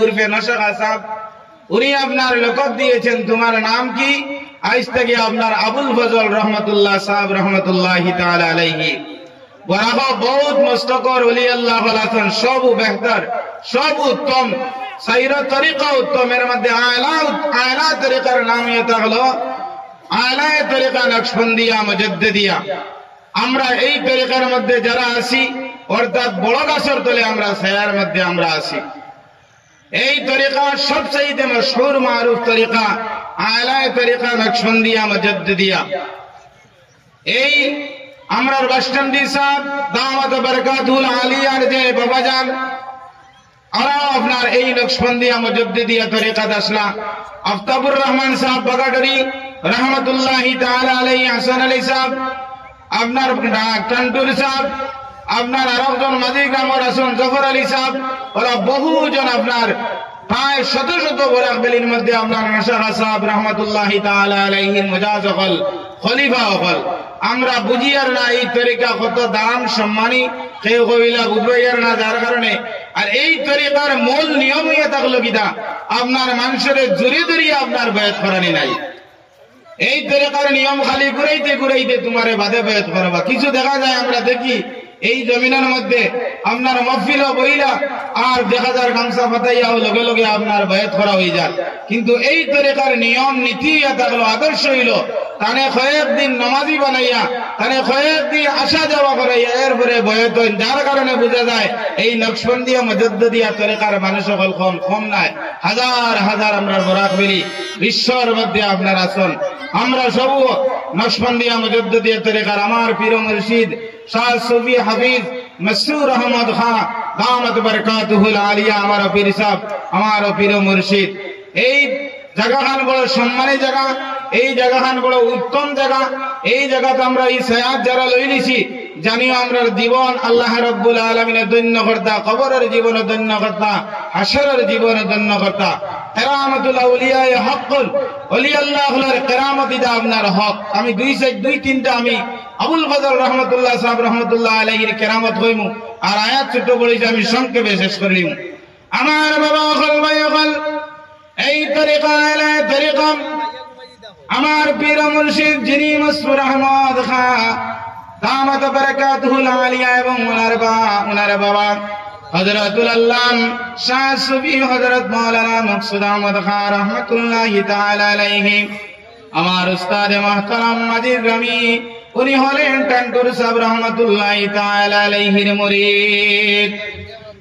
উর্ফে নশাখা সাহেব, উনি আপনার লকব দিয়েছেন তোমার নাম কি? আজ থেকে আপনার আবুল ফজল রহমতুল্লাহ সাহেব রহমতুল্লাহি তাআলা আলাইহি। বরাবর বহুত মুস্তকর ওলি আল্লাহ আছেন, সব বেহতর, সব উত্তম, সাইরা তরিকা উত্তম। এর মধ্যে আলা তরিকার নাম এটা হলো আলা তরিকা নকশবন্দিয়া মুজাদ্দিদিয়া। আমরা এই তরিকার মধ্যে যারা আছি, অর্থাৎ বড় গাছের তলে আমরা ছায়ার মধ্যে আমরা আছি। এই তরিকা সবচেয়ে মশহুর মারুফ তরিকা আলা তরিকা নকশবন্দিয়া মুজাদ্দিদিয়া। এই আমরা বাসস্ট্যান্ডি সাহেব দাওয়াত বরকাতুল আলিয়ার যে বাবাজান, আর আপনার এই নকশবন্দিয়া মুজাদ্দিদিয়া তরিকা দাসলা আফতাবুর রহমান সাহেব বাগাডরি রহমতুল্লাহি তাআলা আলাইহি, হাসান আলী সাহেব, আপনার টান্টুর সাহেব, আপনার আরেকজন মাঝি গ্রামের আছেন জফর আলী সাহেব, ওরা বহুজন আপনার প্রায় শত শত বরাক বেলির মধ্যে আপনার নশাখা সাহেব রহমতুল্লাহি তাআলা আলাইহি মুজাজ হল খলিফা হল। আমরা বুঝিয়ার না এই তরিকা কত দাম সম্মানী, কেউ কবিলা বুঝবাইয়ার না, যার কারণে। আর এই তরিকার মূল নিয়ম হইয়া থাকলো কিনা, আপনার মানুষের জুড়ে জুড়িয়ে আপনার বয়াত করানি নাই। এই তরিকার নিয়ম খালি ঘুরাইতে ঘুরাইতে তোমারে বাদে বয়াত করবা। কিছু দেখা যায়, আমরা দেখি এই জমিনের মধ্যে আপনার মহফিল বইলা আর দেখা যায় গামছা ফাটাইয়াও লগে লগে আপনার বয়াত করা হয়ে যায়। কিন্তু এই তরিকার নিয়ম নীতি থাকলো, আদর্শ হইল, তানে কয়েকদিন নমাজি বানাইয়া, তানে কয়েকদিন আসা যাওয়া করাইয়া এরপরে বয়াত। যার কারণে বোঝা যায় এই নকশবন্দিয়া মুজাদ্দিদিয়া তরিকার মানুষ সকল কম নাই, হাজার হাজার আমরা বরাক বেরি বিশ্বর মধ্যে আপনার আসন। আমরা সব নকশবন্দিয়া মুজাদ্দিদিয়া তরিকার আমার পীর মুর্শিদ শাহ সুফি হাফিজ মসরুর আহমদ খান দাওয়াত বরকাতুল আলিয়া, আমার পীর সাহেব, আমার পীর মুর্শিদ। এই জায়গাখান বড় সম্মানী জায়গা, এই জায়গাখান বড় উত্তম জায়গা। এই জায়গাতে আমরা এই সায়াত যারা লই নিছি, জানিও আমরা জীবন আল্লাহ রাব্বুল আলামিনের ধন্য কর্তা, কবরের জীবন ধন্য কর্তা, হাসরের জীবন ধন্য কর্তা। কেরামতুল আউলিয়ায়ে হকুল, ওলি আল্লাহর কেরামত ইদা আপনার হক। আমি দুই তিনটা আমি আবুল ফজল রহমতুল্লাহ সাহেব রহমতুল্লাহ আলাইহির কেরামত হইমু, আর আয়াত ছোট বলেছি আমি সংক্ষেপে শেষ করিম। আমার বাবা হল ভাই হল এই তরিকা আলা তরিকা আমার পীর মুর্শিদ যিনি মসরুর আহমদ খান দাওয়াত বরকাতুল আলিয়া এবং ওনার বাবা হযরতুল আল্লাম শাহ সুফি হযরত মাওলানা মকসুদ আহমদ খান রহমাতুল্লাহি তাআলা আলাইহি, আমার উস্তাদ মুহতারাম মাজিদ রামি, উনি হলেন টান্টুর সাহেব রহমাতুল্লাহি তাআলা আলাইহির মুরিদ।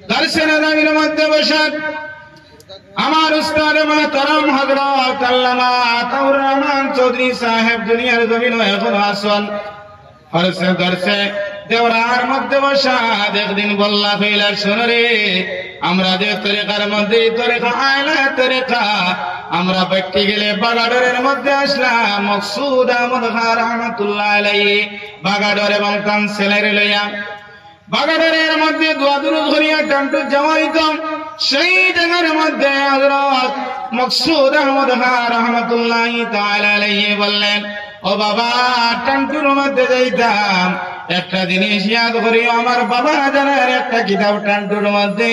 দরসে নবীর মধ্যে বসে আমার উস্তাদ মুহতারাম হযরত আল্লামা আতাউর রহমান চৌধুরী সাহেব দুনিয়ার জমিনে এখন আসন। দরসে দেওরার মধ্যে বসা একদিন বললা কইলা, শোনরে, আমরা যে তরিকার মধ্যে তরিকা আলা তরিকা আমরা প্র্যাকটিক্যালি বাগাডরের মধ্যে আসলাম। মকসুদ আহমদ খান রহমাতুল্লাহ আলাইহি বাগাডর এবং কাউন্সিলর লইয়া বাগাডরের মধ্যে দোয়া দুরূদ করিয়া টান্টু যাওয়াইতাম। সেই জায়গার মধ্যে হযরত মকসুদ আহমদ খান রহমাতুল্লাহি তাআলা আলাইহি বললেন, ও বাবা, টান্টুর মধ্যে যাইতাম, একটা জিনিস ইয়াদ করিও, আমার বাবা জানার একটা কিতাব টান্টুর মধ্যে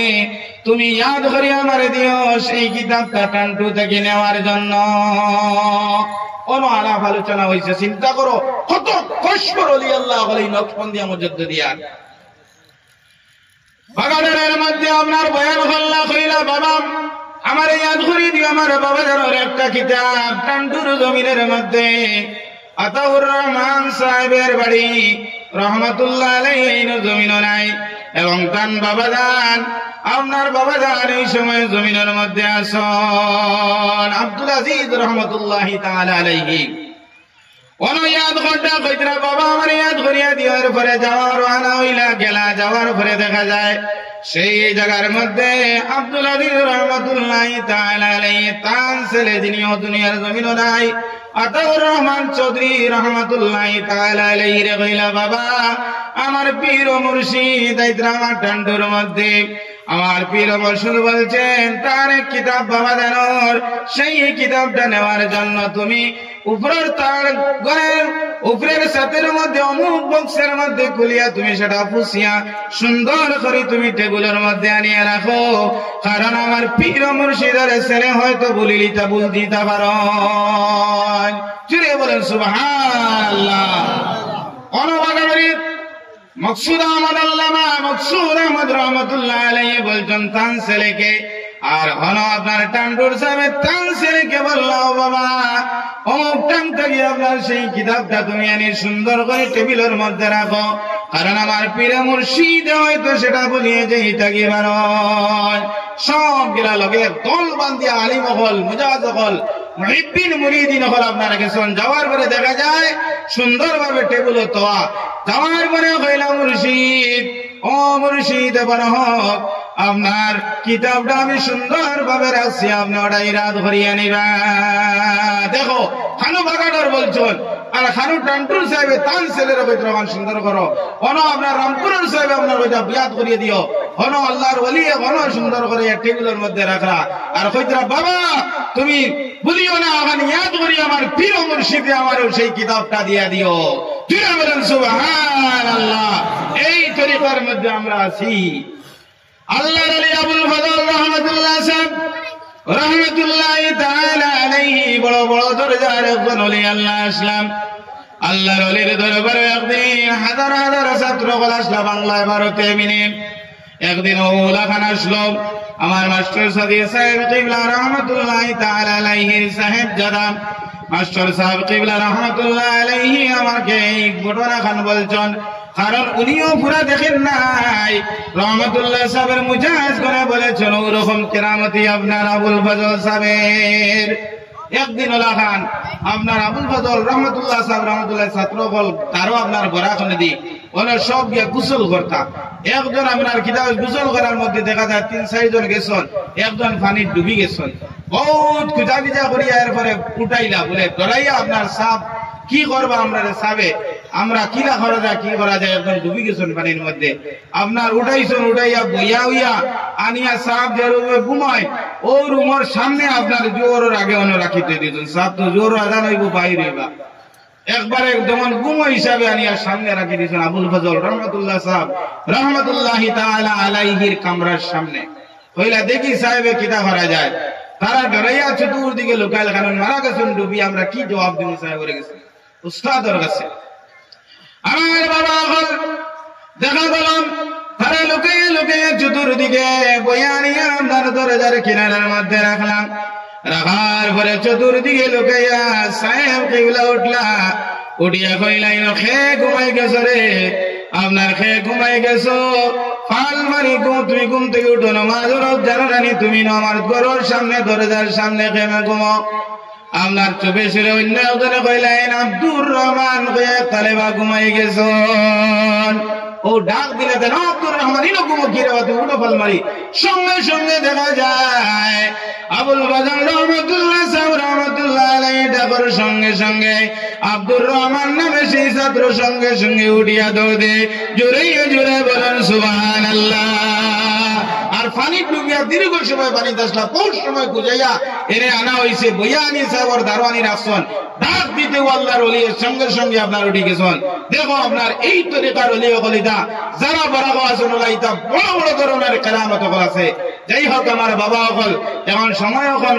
তুমি ইয়াদ করি আমার দিও, সেই কিতাবটা টান্টু থেকে নেওয়ার জন্য। কোন আলাপ আলোচনা হয়েছে, চিন্তা করো কত কষ্ট ওলি আল্লাহ বলে নকশবন্দিয়া মুজাদ্দিদিয়া বাগানের মধ্যে আপনার বয়ান হল্লা কইলা, বাবা আমার ইয়াদ করি দিও, আমার বাবা জানার একটা কিতাব টান্টুর জমিনের মধ্যে আতাউর রহমান সাহেবের বাড়ি রহমাতুল্লাহ আলাইহি জমিন নাই, এবং তান বাবা জান আপনার বাবা জান এই সময় জমিনের মধ্যে আসন আব্দুল আজিজ রহমাতুল্লাহি তাআলা আলাইহি। ইয়াদ করটা কইতরা, বাবা আমার ইয়াদ করিয়া দিওয়ার পরে যাওয়ার রানা হইলা গেলা, যাওয়ার পরে দেখা যায় সেই জায়গার মধ্যে আব্দুল আজিজ রহমাতুল্লাহি তাআলা আলাইহি তান ছেলে যিনিও দুনিয়ার জমিন নাই আতাউর রহমান চৌধুরী রহমাতুল্লাহি তাআলা আলাইহি রে কইলা, বাবা আমার পীর ও মুর্শিদ আমার টান্টুর মধ্যে, আমার পীর ও মুর্শিদ বলছেন তার এক কিতাব বাবা জানোর, সেই কিতাবটা নেওয়ার জন্য তুমি উপরের তার ঘরের উপরের ছাদের মধ্যে অমুক বক্সের মধ্যে খুলিয়া তুমি সেটা পুষিয়া সুন্দর করে তুমি টেবিলের মধ্যে আনিয়া রাখো, কারণ আমার পীর মুর্শিদের ছেলে হয়তো বলিলিতা ভুল দিতে পারো। জুড়ে বলেন সুবহানাল্লাহ। অনবাগানের মকসুদ আহমদ আল্লামা মকসুদ আহমদ রহমতুল্লাহ আলাইহি বলছেন তান ছেলেকে, আর হন আপনার টান্ডুর সাহেব তান ছেলেকে বললো বাবা অমুক টান থেকে আপনার সেই কিতাবটা তুমি আনি সুন্দর করে টেবিলের মধ্যে রাখো, কারণ আমার পীর মুর্শিদ হয়তো সেটা বলিয়ে যে এটা কি সব গিলা লগে দল বান্ধিয়া আলিম হল মুজাজ হল মুহিব্বিন মুরিদিন হল আপনারা গেছেন। যাওয়ার পরে দেখা যায় সুন্দরভাবে টেবিল তোয়া, যাওয়ার পরে কইলা মুর্শিদ ও মুর্শিদ বড় হোক আপনার কিতাবটা আমি সুন্দর ভাবে রাখছি, আপনি ওটা ইরাদ করিয়া নিবা। দেখো খানু বাগাডর বলছেন, আর খানু টান্টুর সাহেব তান ছেলের বৈদ্রমান সুন্দর করো, অন আপনার রামপুরের সাহেব আপনার ওইটা বিয়াদ করিয়ে দিও, অন আল্লাহর ওলি অন সুন্দর করে টেবিলের মধ্যে রাখা, আর কইতরা বাবা তুমি বলিও না আমার ইয়াদ করি আমার পীর মুর্শিদে আমার সেই কিতাবটা দিয়া দিও। তুই বলেন সুবহানাল্লাহ। এই তরিকার মধ্যে আমরা আছি। আল্লাহর ওলি আবুল ফজল রহমাতুল্লাহ সাহেব রহমাতুল্লাহি তাআলা আলাইহি বড় বড় দরজার একজন ওলি আল্লাহ আসলাম। আল্লাহর ওলির দরবারে একদিন হাজার হাজার ছাত্রগণ আসলো বাংলায় ভারতে মিনে। একদিন ওলা খান আসলো, আমার মাস্টার সাদি সাহেব কিবলা রহমাতুল্লাহি তাআলা আলাইহি সাহেব জাদা মাস্টার সাহেব কিবলা রহমাতুল্লাহ আলাইহি আমাকে এই ঘটনা খান বলছেন, কারণ উনিও পুরা দেখেন নাই। রহমতুল্লাহ সাহেবের মুজাজ করে বলেছেন ওরকম কেরামতি আপনার আবুল ফজল সাহেবের। একদিন ওলা খান আপনার আবুল ফজল রহমতুল্লাহ সাহেব রহমতুল্লাহ ছাত্র বল তারও আপনার গড়াখানে দি ওনার সব গিয়া গুসল করতা। একজন আপনার কিতাব গুসল করার মধ্যে দেখা যায় ৩-৪ জন গেছেন, একজন পানির ডুবি গেছেন। বহুত খুঁজা বিজা করিয়া এরপরে উঠাইলা বলে ডরাইয়া আপনার সাপ কি করবা আমরা সাবে আমরা কিলা করা যায় কি করা যায়, একজন ডুবি গেছেন পানির মধ্যে। আপনার উঠাইছেন, উঠাইয়া বইয়া হইয়া আনিয়া সাপ যে রুমে ঘুমায় ও রুমের সামনে আপনার জোরের আগে অন্য রাখিতে দিয়েছেন। সাপ তো জোর আদান হইব বাইরে বা একবারে যেমন গুমো হিসাবে আনিয়া সামনে রাখি দিয়েছেন আবুল ফজল রহমতুল্লাহ সাহেব রহমতুল্লাহি তাআলা আলাইহির কামরার সামনে। কইলা দেখি সাহেবে কিটা করা যায়। তারা ডরাইয়া চতুর্দিকে লোকাল কারণ মারা গেছেন ডুবি, আমরা কি জবাব দিব সাহেবের কাছে উস্তাদের কাছে। আমার বাবা দেখা গেলাম তারা লুকিয়ে লুকিয়ে চতুর্দিকে বইয়া নিয়ে আপনার দরজার কিনারের মধ্যে রাখলাম। রাখার পরে চতুর্দিকে লুকাইয়া সাহেব কিবলা উঠলা, উঠিয়া কইলাই খেয়ে ঘুমাই গেছো রে, আপনার খেয়ে ঘুমাই গেছো ফাল মারি তুমি ঘুম থেকে উঠো নামাজ জানো জানি তুমি আমার ঘরের সামনে দরজার সামনে খেমে ঘুমো। আপনার চোখে সুরে অন্য একজনে কইলেন আব্দুর রহমান তালেবা ঘুমাই গেছ। ও ডাক দিলে দেন আব্দুর রহমান ইনো ঘুমো কি রে তুই উঠো ফাল মারি। সঙ্গে সঙ্গে দেখা যায় আবুল ফজল রহমতুল্লাহ সাহেব রহমতুল্লাহ আলাইহি ডাকর সঙ্গে সঙ্গে আব্দুর রহমান নামে সেই ছাত্র সঙ্গে সঙ্গে উঠিয়া দৌড় দে জোরে জোরে বলেন সুবহানাল্লাহ। আর পানি ডুবিয়া দীর্ঘ সময় পানি আসলা বহু সময় খুঁজাইয়া এনে আনা হয়েছে বইয়া আনি সাহেবর দারোয়ানি রাখছেন। ডাক দিতে আল্লাহর ওলির সঙ্গে সঙ্গে আপনার উঠে গেছেন। দেখো আপনার এই তরিকার ওলি কলিতা যারা বড় আছেন ওলাইতা বড় বড় ধরনের কেরামত আছে। যাই হোক আমার বাবা সকল এখন সময় এখন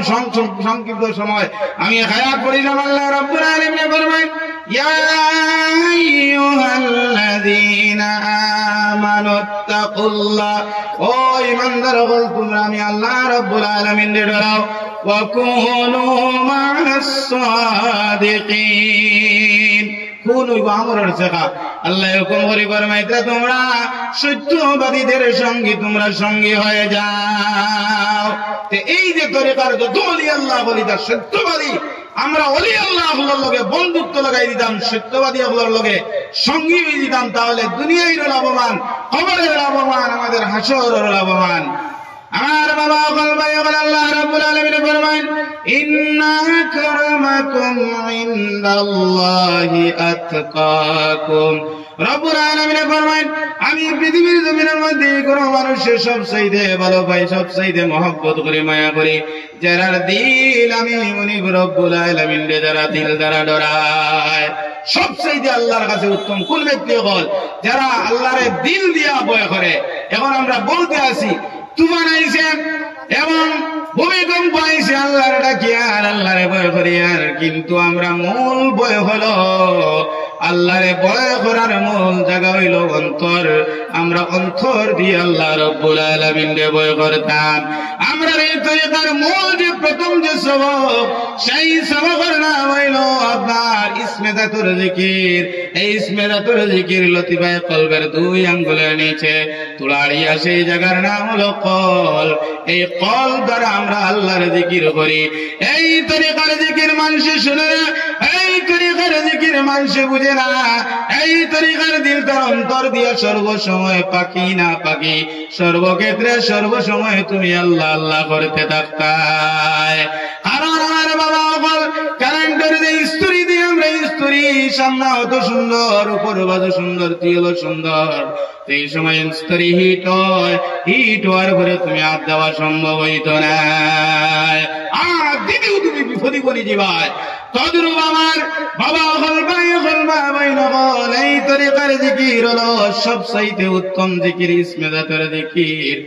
সংক্ষিপ্ত সময় আমি হায়াত করিলাম। আল্লাহ রাব্বুল আলামিন ফরমায় ইয়া আইয়ুহাল্লাযীনা আমানুত্তাকুল্লাহ, ও ঈমানদার সকল তোমরা আমি আল্লাহ রাব্বুল আলামিনের ডরাও। ওয়া কুনু মা'আস সাদিকিন, কোন হইব আমরের জায়গা আল্লাহ হুকুম করি ফরমাইতে তোমরা সত্যবাদীদের সঙ্গী তোমরা সঙ্গী হয়ে যাও। এই যে তরিকার যত ওলি আল্লাহ বলি তার সত্যবাদী আমরা ওলি আল্লাহ আল্লাহর লগে বন্ধুত্ব লাগাই দিতাম, সত্যবাদী আল্লাহর লগে সঙ্গী হয়ে দিতাম, তাহলে দুনিয়ায় লাভবান, কবরের লাভবান, আমাদের হাসরের লাভবান। আমার বাবা সকল ভাই সকল আল্লাহ রাব্বুল আলামিন ফরমায়েন ইন্না আকরামাকুম ইনদাল্লাহি আতকাকুম। রব্বুল আলামিন ফরমায়েন আমি পৃথিবীর জমিনের মধ্যে কোন মানুষের সবচাইতে ভালো পাই, সবচাইতে মহব্বত করে মায়া করি যারা দিল আমি মুনিব রব্বুল আলামিন যারা দিল দ্বারা ডরায়। সবচাইতে আল্লাহর কাছে উত্তম কোন ব্যক্তি হল? যারা আল্লাহরে দিল দিয়া ভয় করে। এখন আমরা বলতে আসি তুফান আইছে এবং ভূমিকম্প আইছে, আল্লাহর ডাকি আর আল্লাহরে ভয় করি আর, কিন্তু আমরা মূল ভয় হলো আল্লাহরে ভয় করার মূল জায়গা হইল অন্তর। আমরা অন্তর দিয়ে আল্লাহ রব্বুল আলামিনকে ভয় করতাম। আমরা এই তরিকার মূল যে প্রথম যে সবক, সেই সবকের নাম হইল আপনার ইসমে জাতুর জিকির। এই ইসমে জাতুর জিকির লতিফায়ে কলবের 2 আঙ্গুলের নিচে তুলাড়িয়া, সেই জায়গার নাম হলো কল। এই কল দ্বারা আমরা আল্লাহর জিকির করি। এই তরিকার জিকির মানুষে শুনে না, এই তরিকার জিকির মানুষে বুঝে না, এই তরিকার দিল তার অন্তর দিয়া সর্বসময় পাকি না পাকি, সর্বক্ষেত্রে সর্বসময় তুমি আল্লাহ আল্লাহ করতে থাকতাই। কারণ আমার বাবা বল কারেন্টের যে ইস্তুরি দিয়ে আমরা ইস্তুরি সামনা অত সুন্দর, উপর বাজু সুন্দর, তিল সুন্দর, এই সময় ইস্তুরি হিট হয়, হিট হওয়ার পরে তুমি হাত দেওয়া সম্ভব হইত না। আর দিদিও তুমি বিপদে পড়ে যাবাই। তদ্রুপ আমার বাবা হল ভাই হল মা ভাই নকল, এই তরিকার জিকির হলো সবচাইতে উত্তম জিকির, ইসমে জাতুর জিকির।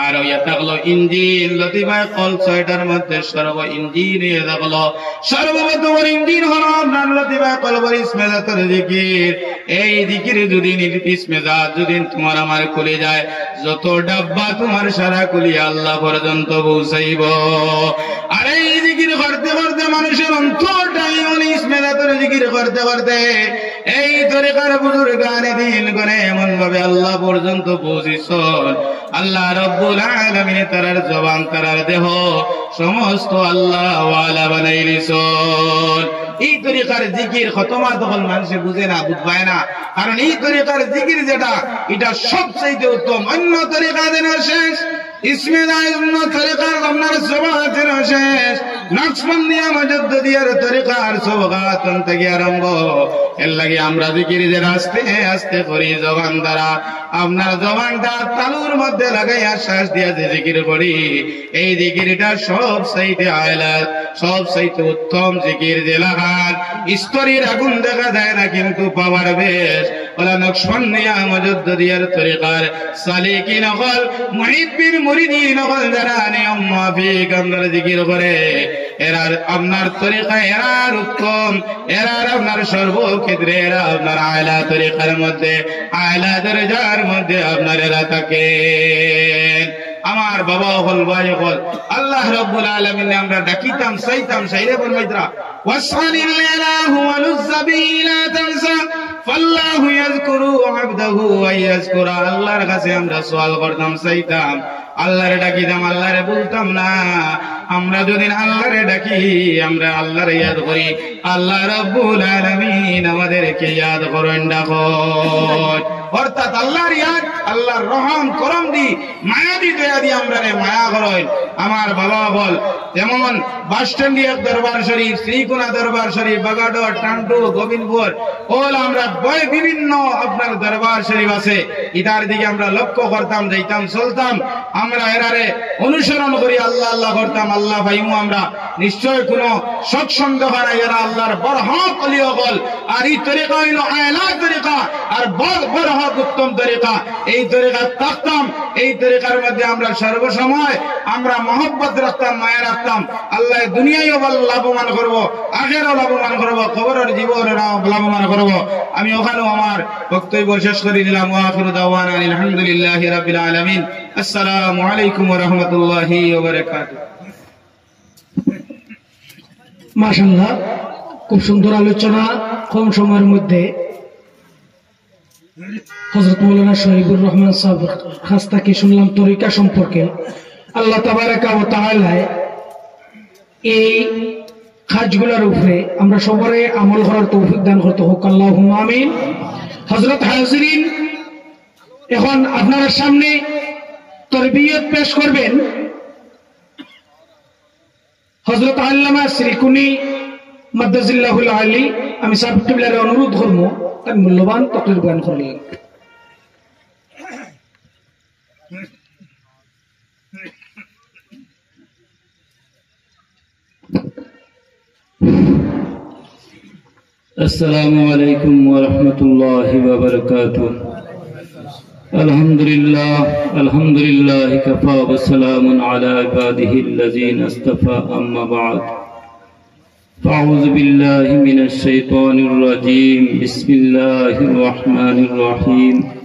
আর ইয়া থাকলো ইঞ্জিন লতিফায়ে কল 6টার মধ্যে সর্ব ইঞ্জিন ইয়ে থাকলো, সর্বপ্রথম ইঞ্জিন হলো আপনার লতিফায়ে কলবের ইসমে জাতুর জিকির। এই জিকির যদি ইসমে জাত যদি তোমার আমার খুলে যায়, যত ডাব্বা তোমার সারা খুলিয়ে আল্লাহ পর্যন্ত পৌঁছাইব। আর এই জিকির করতে করতে মানুষের অন্তরটাই ইসমে জাতুর জিকির করতে করতে এই তরিকার বুজুর্গানে দিন করে এমন ভাবে আল্লাহ পর্যন্ত পৌঁছিছেন। আল্লাহ রব্বুল আলামিন তারার জবান তারার দেহ সমস্ত আল্লাহ ওয়ালা বানাই দিছেন। এই তরিকার জিকির খতমা তখন মানুষে বুঝে না, বুঝবায় না। কারণ এই তরিকার জিকির যেটা, এটা সবচাইতে উত্তম। অন্য তরিকা যেন শেষ, ইসমে অন্য তরিকার আপনার সবাতের শেষ, নকশবন্দিয়া মুজাদ্দিদিয়ার তরিকার সবগাতন থেকে আরম্ভ। এর লাগে আমরা জিকির যে আস্তে আস্তে করি জবান দ্বারা, আপনার জবানটা তালুর মধ্যে লাগাইয়া শ্বাস দিয়া যে জিকির করি, এই জিকিরটা সব চাইতে আয়লা, সব চাইতে উত্তম জিকির। যে লাগান স্তরীর আগুন দেখা যায় না, কিন্তু পাওয়ার বেশ ওলা নকশবন্দিয়া মুজাদ্দিদিয়ার তরিকার সালিকিন হল, মুহিব্বিন মুরিদিন হল, যারা নিয়ম মাফিক আপনার জিকির করে, এরার আপনার তরিকা এরার উত্তম, এরার আপনার সর্বক্ষেত্রে এরা আপনার আয়লা তরিকার মধ্যে, আয়লা দরজার মধ্যে আপনার এরা থাকে। আমার বাবা হল ভাই হল আল্লাহ রব্বুল আলামিন আমরা ডাকিতাম চাইতাম, সাইরে বলমাইতরা ওয়াসালিল্লাহু ওয়ালুযাবিলা তানসা ফাল্লাহু ইয়াযকুরু আবদাহু ওয়া ইয়াযকুরা। আল্লাহর কাছে আমরা সওয়াল করতাম, চাইতাম, আল্লাহরে ডাকিতাম, আল্লাহরে বলতাম না। আমরা যদি আল্লাহরে ডাকি, আমরা আল্লাহরে ইয়াদ করি, আল্লাহ রব্বুল আলামিন আমাদেরকে ইয়াদ করেন, ডাকন। অর্থাৎ আল্লাহর ইয়াদ, আল্লাহর রহম করম দি মায়া দি দয়া দি আমরা মায়া করেন। আমার বাবা বল যেমন বাসস্ট্যান্ডে এক দরবার শরীফ, শ্রীকুনা দরবার শরীফ, বাগাডোর, টান্টু, গোবিন্দপুর ওল আমরা বিভিন্ন আপনার দরবার শরীফ আছে, ইটার দিকে আমরা লক্ষ্য করতাম, যাইতাম, চলতাম, আমরা এরারে অনুসরণ করি, আল্লাহ আল্লাহ করতাম, আল্লাহ ভাইমু আমরা নিশ্চয় কোনো সৎসন্দেহ নাই, এরা আল্লাহর বড় হক অলিও বল। আর এই তরিকা হইল আয়লা তরিকা, আর বড় হক উত্তম তরিকা। এই তরিকা থাকতাম, এই তরিকার মধ্যে আমরা সর্বসময় আমরা মহব্বত রাখতাম, মায়া রাখতাম। আল্লাহ দুনিয়ায়ও লাভবান করবো, আখেরাও লাভবান করবো, কবরের জীবন লাভবান করবো। আমি ওখানেও আমার বক্তব্য শেষ করে দিলাম। ওয়া আখিরু দাওয়ানা আলহামদুলিল্লাহি রাব্বিল আলামিন। আসসালামু আলাইকুম ওয়া রাহমাতুল্লাহি ওয়া বারাকাতুহু। মাশাআল্লাহ, খুব সুন্দর আলোচনা কম সময়ের মধ্যে। হযরত মাওলানা শহীদুর রহমান সাহেব কাছ থেকে শুনলাম তরিকা সম্পর্কে। আল্লাহ তাবারাকা ওয়া তাআলা এই কাজগুলোর উপরে আমরা সবারে আমল করার তৌফিক দান করতে হোক, আল্লাহুম্মা আমিন। হযরত হাজিরিন, এখন আপনার সামনে তরবিয়ত পেশ করবেন হযরত আল্লামা শ্রীকুনি মাদ্দাজিল্লাহুল আলী। আমি সাহেব কিবলার অনুরোধ করব তার মূল্যবান তকরির বয়ান করলেন। السلام عليكم ورحمة الله وبركاته. الحمد لله كفى وسلام على عباده الذين اصطفى أما بعد. فأعوذ بالله من الشيطان الرجيم. بسم الله الرحمن الرحيم.